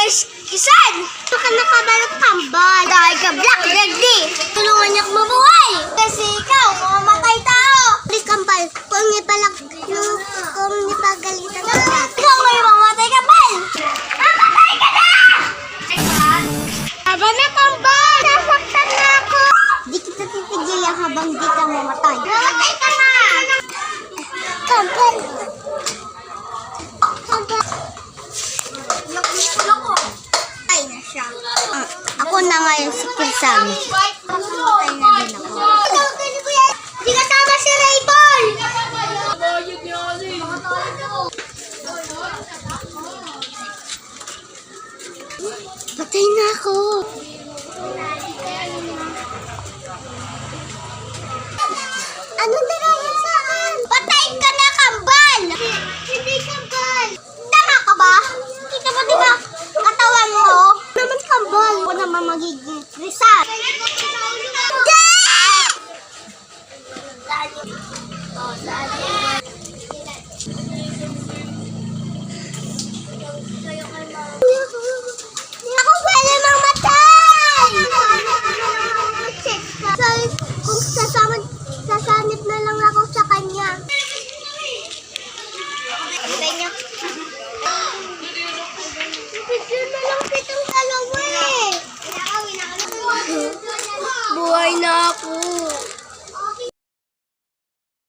guys, kisan! Baka nakabalot kambal. Dahil ka black lady. Tulungan niyo akong mabuhay. Kasi ikaw, mamamatay tao. Please kambal, kung hindi pagalitan ka. Ikaw may mamamatay kambal. Mamatay ka na! Aba na kambal! Nasaktan na ako. Di kita titigil habang di ka mamatay. Mamatay ka na! Kambal. Ay na siya. Ako na ngayon si Kirsan. Mamatay na din ako. Di kasama si Raybol! Patay na ako. Anong narayan sa akin? Patay ka na, kambal! Hindi kambal. Tama ka ba? Kita mo diba katawan mo? Naman kambal. Ako naman magiging Rizal. Ako pwede mamatay! Kung sasanip na lang ako sa kanya. Antay niya. Picture na lang kitang dalawa eh. Buhay na ako.